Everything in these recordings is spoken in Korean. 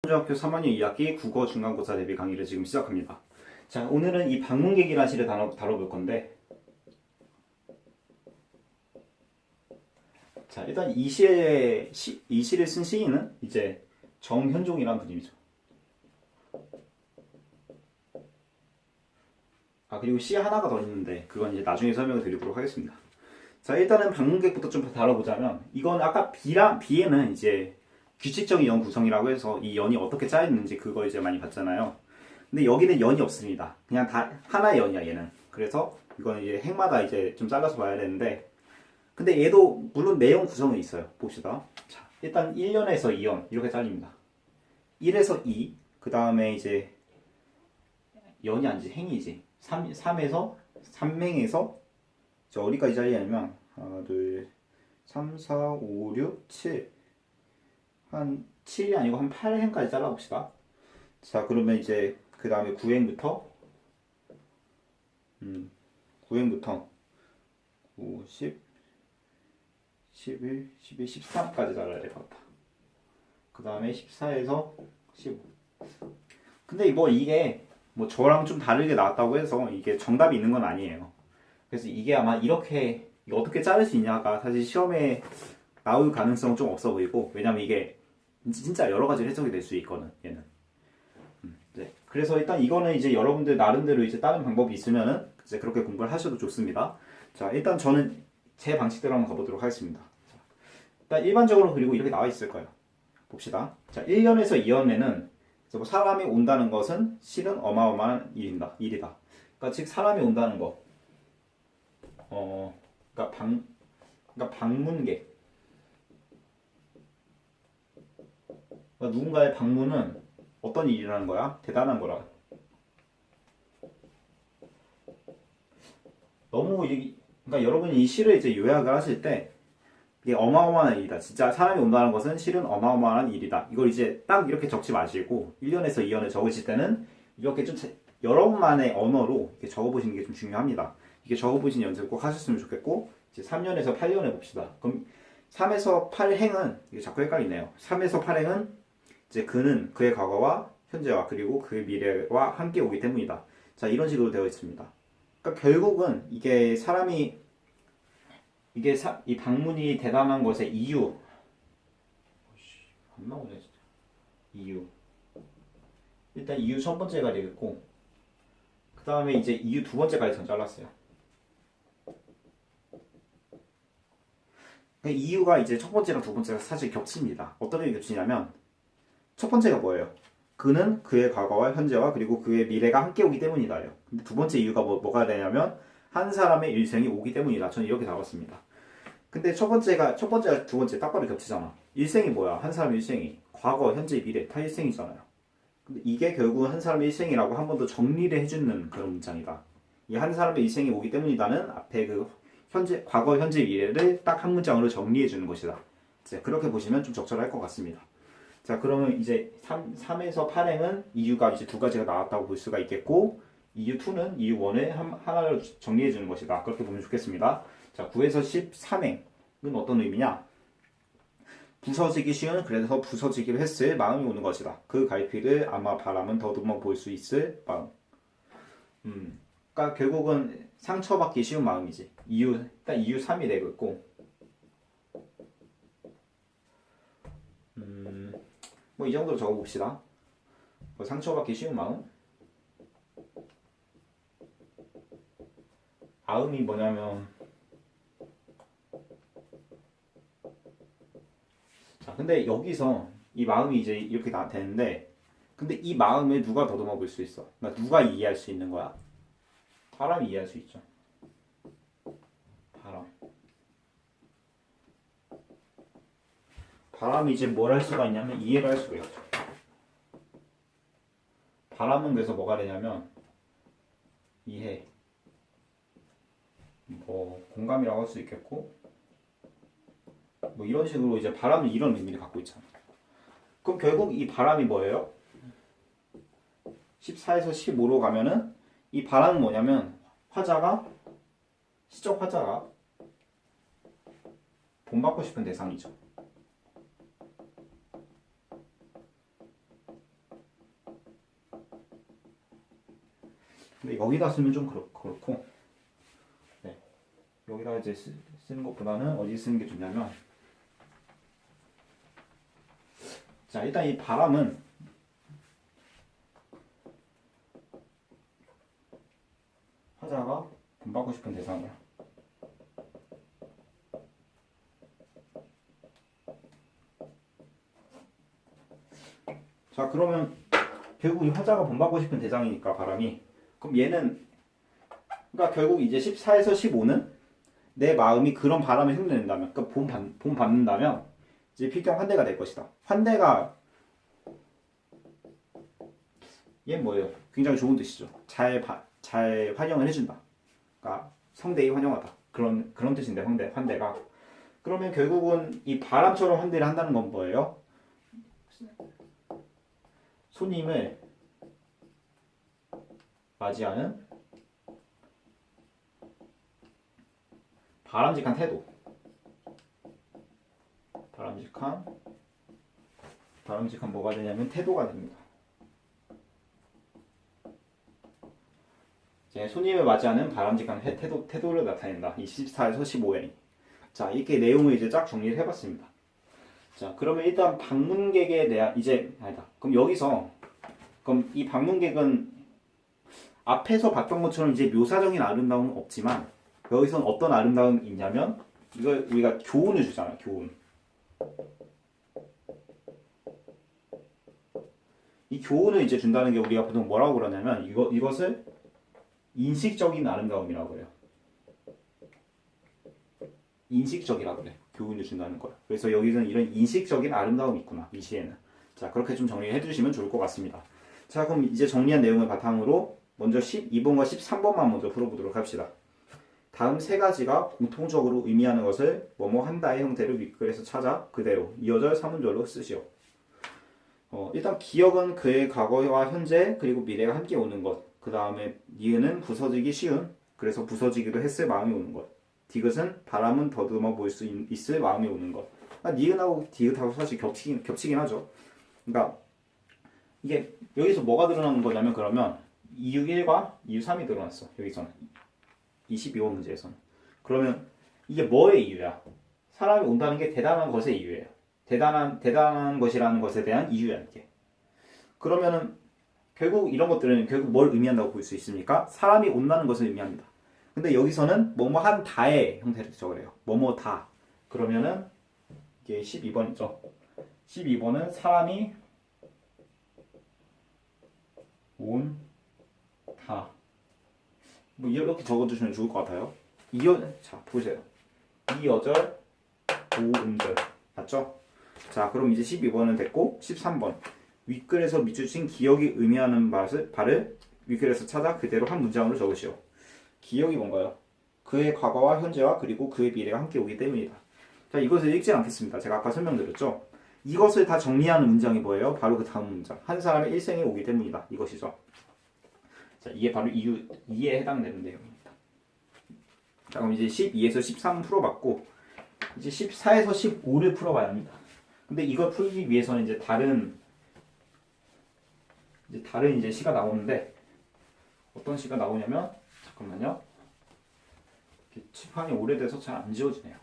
중학교 3학년 2학기 국어 중간고사 대비 강의를 지금 시작합니다. 자, 오늘은 이 방문객이라는 시를 다뤄볼 건데, 자, 일단 이 시를 쓴 시인은 이제 정현종이라는 분이죠. 그리고 시 하나가 더 있는데, 그건 이제 나중에 설명을 드리도록 하겠습니다. 자, 일단은 방문객부터 좀 다뤄보자면, 이건 아까 비에는 이제 규칙적인 연 구성이라고 해서 이 연이 어떻게 짜였는지 그거 이제 많이 봤잖아요. 근데 여기는 연이 없습니다. 그냥 다 하나의 연이야, 얘는. 그래서 이거는 이제 행마다 이제 좀 잘라서 봐야 되는데, 근데 얘도 물론 내용 구성은 있어요. 봅시다. 자, 일단 1년에서 2연 이렇게 잘립니다. 1에서 2, 그 다음에 이제 연이 아니지, 행이지. 3에서 3행에서 어디까지 잘리냐면 하나, 둘, 3, 4, 5, 6, 7. 한 7이 아니고 한 8행까지 잘라봅시다. 자, 그러면 이제 그 다음에 9행부터 9행부터 9, 10, 11, 12, 13까지 잘라야 될 것 같다. 그 다음에 14에서 15. 근데 뭐 이게 뭐 저랑 좀 다르게 나왔다고 해서 이게 정답이 있는 건 아니에요. 그래서 이게 아마 이렇게 어떻게 자를 수 있냐가 사실 시험에 나올 가능성은 좀 없어 보이고, 왜냐면 이게 진짜 여러 가지 해석이 될 수 있거든, 얘는. 네. 그래서 일단 이거는 이제 여러분들 나름대로 이제 다른 방법이 있으면은 이제 그렇게 공부를 하셔도 좋습니다. 자, 일단 저는 제 방식대로 한번 가보도록 하겠습니다. 자, 일단 일반적으로 그리고 이렇게 나와 있을 거예요. 봅시다. 자, 1년에서 2년에는 뭐 사람이 온다는 것은 실은 어마어마한 일이다. 그러니까 즉 사람이 온다는 거. 그러니까 방문객. 그러니까 누군가의 방문은 어떤 일이라는 거야? 대단한 거라. 그러니까 여러분이 이 시를 이제 요약을 하실 때 이게 어마어마한 일이다. 진짜 사람이 온다는 것은 실은 어마어마한 일이다. 이걸 이제 딱 이렇게 적지 마시고 1년에서 2년을 적으실 때는 이렇게 좀 여러분만의 언어로 이렇게 적어보시는 게 좀 중요합니다. 이게 적어보시는 연습 꼭 하셨으면 좋겠고, 이제 3년에서 8년 해봅시다. 그럼 3에서 8행은 이게 자꾸 헷갈리네요. 3에서 8행은 이제 그는 그의 과거와 현재와 그리고 그의 미래와 함께 오기 때문이다. 자, 이런 식으로 되어 있습니다. 그러니까 결국은 이 방문이 대단한 것의 이유. 안 나오네, 진짜. 이유. 일단 이유 첫 번째가 되겠고, 그 다음에 이제 이유 두 번째까지 전 잘랐어요. 그러니까 이유가 이제 첫 번째랑 두 번째가 사실 겹칩니다. 어떻게 겹치냐면, 첫 번째가 뭐예요? 그는 그의 과거와 현재와 그리고 그의 미래가 함께 오기 때문이다요. 근데 두 번째 이유가 뭐가 되냐면, 한 사람의 일생이 오기 때문이다. 저는 이렇게 잡았습니다. 근데 첫 번째가 두 번째 딱 봐도 겹치잖아. 일생이 뭐야? 한 사람의 일생이 과거, 현재, 미래 다 일생이잖아요. 근데 이게 결국은 한 사람의 일생이라고 한 번 더 정리를 해주는 그런 문장이다. 이 한 사람의 일생이 오기 때문이다는 앞에 그 과거, 현재, 미래를 딱 한 문장으로 정리해 주는 것이다. 자, 그렇게 보시면 좀 적절할 것 같습니다. 자, 그러면 이제 3에서 8행은 이유가 이제 두 가지가 나왔다고 볼 수가 있겠고, 이유 2는 이유 1을 하나로 정리해 주는 것이다. 그렇게 보면 좋겠습니다. 자, 9에서 13행은 어떤 의미냐? 부서지기 쉬운, 그래서 부서지기로 했을 마음이 오는 것이다. 그 갈피를 아마 바람은 더듬어 볼 수 있을 마음. 그러니까 결국은 상처받기 쉬운 마음이지. 일단 이유 3이 되고 있고, 뭐 이 정도로 적어봅시다. 뭐 상처받기 쉬운 마음. 마음이 뭐냐면, 자, 근데 여기서 이 마음이 이제 이렇게 되는데, 근데 이 마음을 누가 더듬어 볼 수 있어? 그러니까 누가 이해할 수 있는 거야? 사람이 이해할 수 있죠. 바람이 이제 뭘 할 수가 있냐면 이해를 할 수가 있죠. 바람은 그래서 뭐가 되냐면 이해, 뭐 공감이라고 할 수 있겠고, 뭐 이런 식으로 이제 바람은 이런 의미를 갖고 있잖아. 그럼 결국 이 바람이 뭐예요? 14에서 15로 가면은 이 바람은 뭐냐면 시적 화자가 본받고 싶은 대상이죠. 근데 여기다 쓰면 좀 그렇고, 네. 여기다 이제 쓰는 것보다는 어디 쓰는 게 좋냐면, 자, 일단 이 바람은 화자가 본받고 싶은 대상이야. 자, 그러면 결국 이 화자가 본받고 싶은 대상이니까 바람이, 그럼 얘는, 그러니까 결국 이제 14에서 15는 내 마음이 그런 바람을 흉내낸다면, 그러니까 본 받는다면 이제 필경 환대가 될 것이다. 환대가 얘는 뭐예요? 굉장히 좋은 뜻이죠. 잘 환영을 해준다. 그러니까 성대히 환영하다. 그런 뜻인데 환대가. 그러면 결국은 이 바람처럼 환대를 한다는 건 뭐예요? 손님을 맞이하는 바람직한 태도. 바람직한 뭐가 되냐면 태도가 됩니다. 이제 손님을 맞이하는 바람직한 태도를 나타낸다. 이 14에서 15회. 자, 이렇게 내용을 이제 쫙 정리를 해봤습니다. 자, 그러면 일단 방문객에 대한 그럼 여기서 그럼 이 방문객은 앞에서 봤던 것처럼 이제 묘사적인 아름다움은 없지만 여기선 어떤 아름다움이 있냐면 이걸 우리가 교훈을 주잖아. 교훈. 이 교훈을 이제 준다는 게 우리가 보통 뭐라고 그러냐면 이것을 인식적인 아름다움이라고 해요. 인식적이라고 그래. 교훈을 준다는 거야. 그래서 여기는 이런 인식적인 아름다움이 있구나. 이 시에는. 자, 그렇게 좀 정리해 주시면 좋을 것 같습니다. 자, 그럼 이제 정리한 내용을 바탕으로 먼저 12번과 13번만 먼저 풀어보도록 합시다. 다음 세 가지가 공통적으로 의미하는 것을 뭐뭐 한다의 형태를 윗글에서 찾아 그대로 2어절 3문절로 쓰시오. 일단 기억은 그의 과거와 현재 그리고 미래가 함께 오는 것. 그 다음에 니은은 부서지기 쉬운, 그래서 부서지기도 했을 마음이 오는 것. 디귿은 바람은 더듬어 볼 수 있을 마음이 오는 것. 니은하고 디귿하고 사실 겹치긴 하죠. 그러니까 이게 여기서 뭐가 드러나는 거냐면 그러면 이유 1과 이유 3이 드러났어. 여기서는 22번 문제에서는. 그러면 이게 뭐의 이유야? 사람이 온다는 게 대단한 것의 이유예요. 대단한 것이라는 것에 대한 이유야 이게. 그러면은 결국 이런 것들은 결국 뭘 의미한다고 볼 수 있습니까? 사람이 온다는 것을 의미합니다. 근데 여기서는 뭐뭐 한 다의 형태를 적으래요. 뭐뭐 다. 그러면은 이게 12번이죠. 12번은 사람이 온 다. 뭐 이렇게 적어주시면 좋을 것 같아요. 자, 보세요. 2어절 5음절. 맞죠? 자, 그럼 이제 12번은 됐고 13번. 윗글에서 밑줄친 기억이 의미하는 바를 윗글에서 찾아 그대로 한 문장으로 적으시오. 기억이 뭔가요? 그의 과거와 현재와 그리고 그의 미래가 함께 오기 때문이다. 자, 이것을 읽지 않겠습니다. 제가 아까 설명드렸죠? 이것을 다 정리하는 문장이 뭐예요? 바로 그 다음 문장. 한 사람의 일생에 오기 때문이다. 이것이죠. 자, 이게 바로 이에 해당되는 내용입니다. 자, 그럼 이제 12에서 13 풀어봤고 이제 14에서 15를 풀어봐야 합니다. 근데 이걸 풀기 위해서는 이제 다른 이제 시가 나오는데 어떤 시가 나오냐면 잠깐만요. 칠판이 오래돼서 잘 안 지워지네요.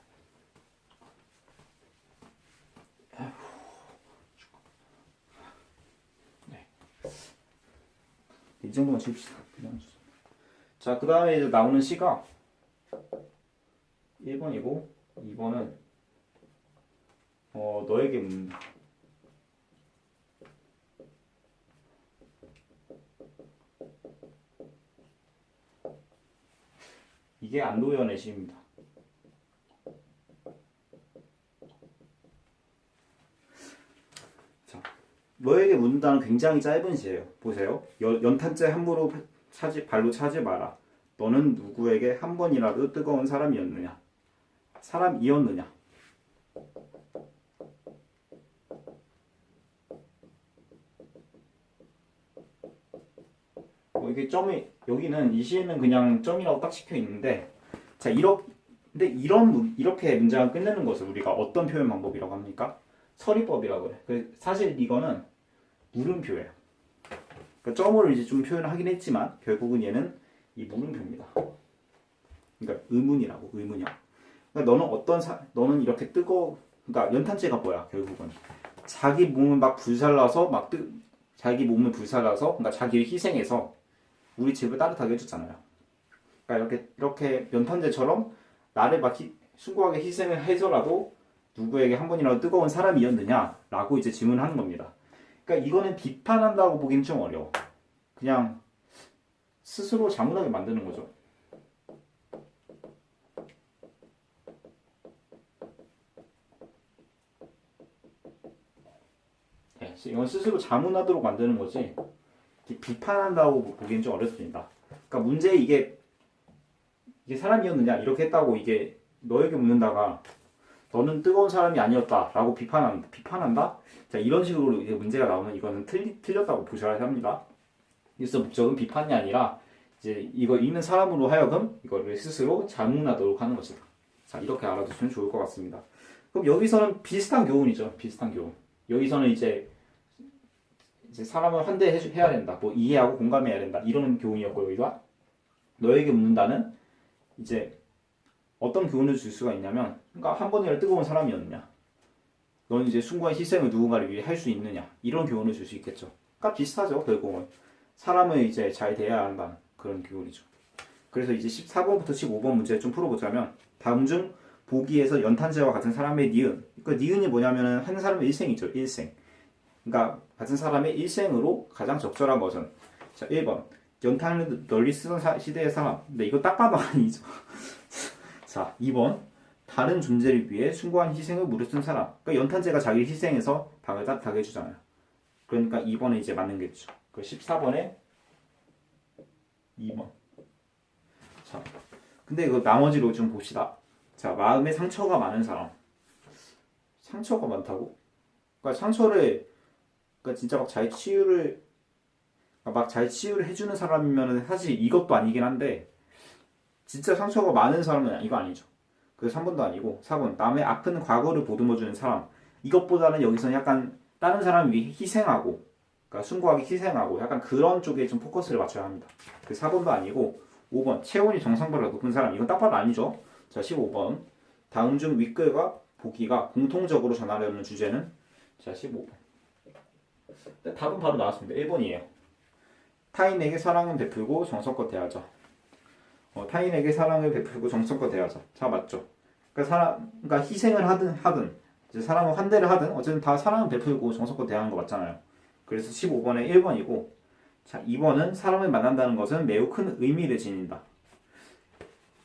네. 이 정도만 지웁시다. 자, 그 다음에 이제 나오는 시가 1번이고 2번은 너에게 묻는다. 이게 안도현의 시입니다. 자, 너에게 묻는다는 굉장히 짧은 시예요. 보세요. 연탄재 함부로 발로 차지 마라. 너는 누구에게 한 번이라도 뜨거운 사람이었느냐? 사람이었느냐? 이게 점이 여기는 이 시에는 그냥 점이라고 딱 찍혀 있는데, 자 근데 이렇게 문장을 끝내는 것을 우리가 어떤 표현 방법이라고 합니까? 서리법이라고 해. 사실 이거는 물음표예요. 그러니까 점을 이제 좀 표현을 하긴 했지만 결국은 얘는 이 물음표입니다. 그러니까 의문이라고 의문이야. 그러니까 너는 이렇게 그러니까 연탄재가 뭐야 결국은 자기 몸을 막 불살라서 자기 몸을 불살라서 그러니까 자기를 희생해서 우리 집을 따뜻하게 해줬잖아요. 그러니까 이렇게 연탄재처럼 나를 막 숭고하게 희생을 해서라도 누구에게 한 번이라도 뜨거운 사람이었느냐라고 이제 질문하는 겁니다. 그러니까 이거는 비판한다고 보기는 좀 어려워. 그냥 스스로 자문하게 만드는 거죠. 네, 이건 스스로 자문하도록 만드는 거지 비판한다고 보기엔 좀 어렵습니다. 그러니까 문제 이게 사람이었느냐 이렇게 했다고 이게 너에게 묻는다가 너는 뜨거운 사람이 아니었다라고 비판한다? 자 이런 식으로 이제 문제가 나오면 이거는 틀렸다고 보셔야 합니다. 그래서 목적은 비판이 아니라 이제 이거 읽는 사람으로 하여금 이거를 스스로 자문하도록 하는 것이다. 자 이렇게 알아두시면 좋을 것 같습니다. 그럼 여기서는 비슷한 교훈이죠. 비슷한 교훈. 여기서는 이제 사람을 환대해야 된다. 뭐 이해하고 공감해야 된다. 이런 교훈이었고 여기가 너에게 묻는다는 이제 어떤 교훈을 줄 수가 있냐면 그러니까 한 번이라도 뜨거운 사람이었느냐. 너는 이제 숭고한 희생을 누군가를 위해 할 수 있느냐. 이런 교훈을 줄 수 있겠죠. 그러니까 비슷하죠. 결국은 사람을 이제 잘 대해야 한다는 그런 교훈이죠. 그래서 이제 14번부터 15번 문제를 좀 풀어보자면 다음 중 보기에서 연탄재와 같은 사람의 니은. 그러니까 니은이 뭐냐면은 한 사람의 일생이죠. 일생. 그러니까 같은 사람의 일생으로 가장 적절한 것은 자 1번 연탄을 널리 쓰던 시대의 사람. 근데 이거 딱 봐도 아니죠. 자 2번 다른 존재를 위해 숭고한 희생을 무릅쓴 사람. 그러니까 연탄재가 자기를 희생해서 방을 따뜻하게 해주잖아요. 그러니까 2번에 이제 맞는 게 있죠. 그 14번에 2번. 자, 근데 이거 나머지로 좀 봅시다. 자, 마음에 상처가 많은 사람. 상처가 많다고? 그러니까 그러니까 진짜 막 잘 치유를 해주는 사람이면은 사실 이것도 아니긴 한데, 진짜 상처가 많은 사람은 이거 아니죠. 그래서 3번도 아니고, 4번. 남의 아픈 과거를 보듬어주는 사람. 이것보다는 여기서는 약간 다른 사람을 위해 희생하고, 그러니까 숭고하게 희생하고, 약간 그런 쪽에 좀 포커스를 맞춰야 합니다. 그 4번도 아니고, 5번. 체온이 정상보다 높은 사람. 이건 딱 봐도 아니죠. 자, 15번. 다음 중 윗글과 보기가 공통적으로 전하려는 주제는? 자, 15번. 답은 바로 나왔습니다. 1번이에요. 타인에게 사랑은 베풀고 정성껏 대하자. 타인에게 사랑을 베풀고 정성껏 대하자. 자, 맞죠? 그러니까 희생을 하든 이제 사람을 환대를 하든 어쨌든 다 사랑을 베풀고 정성껏 대하는 거 맞잖아요. 그래서 15번에 1번이고 자, 2번은 사람을 만난다는 것은 매우 큰 의미를 지닌다.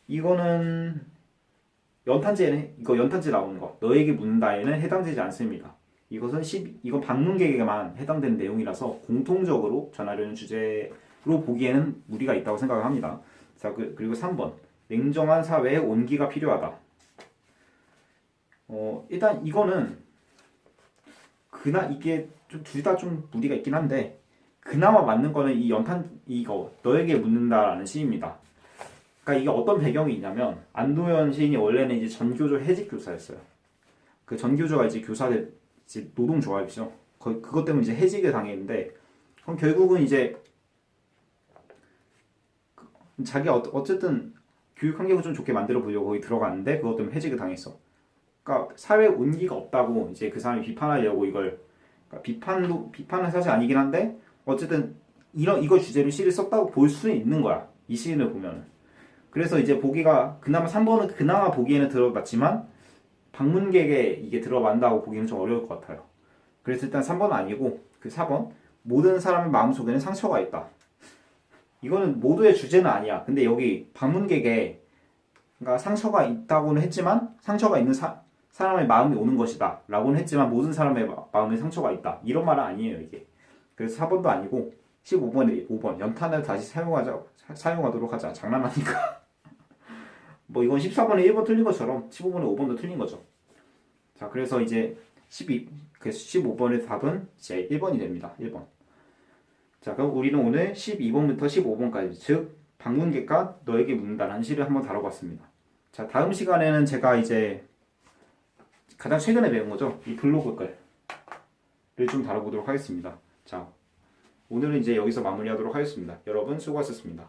이거는 연탄재 나오는 거. 너에게 묻는다에는 해당되지 않습니다. 이건 방문객에게만 해당되는 내용이라서 공통적으로 전하려는 주제로 보기에는 무리가 있다고 생각을 합니다. 자, 그리고 3번. 냉정한 사회에 온기가 필요하다. 일단 이거는 이게 좀 둘 다 좀 무리가 있긴 한데 그나마 맞는 거는 이거 너에게 묻는다라는 시입니다. 그러니까 이게 어떤 배경이 있냐면 안도현 시인이 원래는 이제 전교조 해직 교사였어요. 그 전교조가 이제 교사들 이제 노동조합이죠. 그것 때문에 이제 해직을 당했는데 그럼 결국은 이제 자기가 어쨌든 교육 환경을 좀 좋게 만들어 보려고 거기 들어갔는데 그것 때문에 해직을 당했어. 그러니까 사회 온기가 없다고 이제 그 사람이 비판하려고 이걸 그러니까 비판은 사실 아니긴 한데 어쨌든 이거 주제로 시를 썼다고 볼 수 있는 거야. 이 시인을 보면은. 그래서 이제 보기가 그나마 3번은 그나마 보기에는 들어봤지만 방문객에 이게 들어간다고 보기는 좀 어려울 것 같아요. 그래서 일단 3번은 아니고 그 4번 모든 사람의 마음속에는 상처가 있다. 이거는 모두의 주제는 아니야. 근데 여기 방문객에 그러니까 상처가 있다고는 했지만 상처가 있는 사람의 마음이 오는 것이다 라고는 했지만 모든 사람의 마음에 상처가 있다. 이런 말은 아니에요 이게. 그래서 4번도 아니고 15번에 5번 연탄을 다시 사용하도록 하자. 장난하니까. 뭐 이건 14번에 1번 틀린 것처럼 15번에 5번도 틀린 거죠. 자, 그래서 이제 15번의 답은 이제 1번이 됩니다. 1번. 자, 그럼 우리는 오늘 12번부터 15번까지 즉 방문객과 너에게 묻는다는 시를 한번 다뤄봤습니다. 자, 다음 시간에는 제가 이제 가장 최근에 배운 거죠. 이 블로그 글을 좀 다뤄보도록 하겠습니다. 자, 오늘은 이제 여기서 마무리하도록 하겠습니다. 여러분 수고하셨습니다.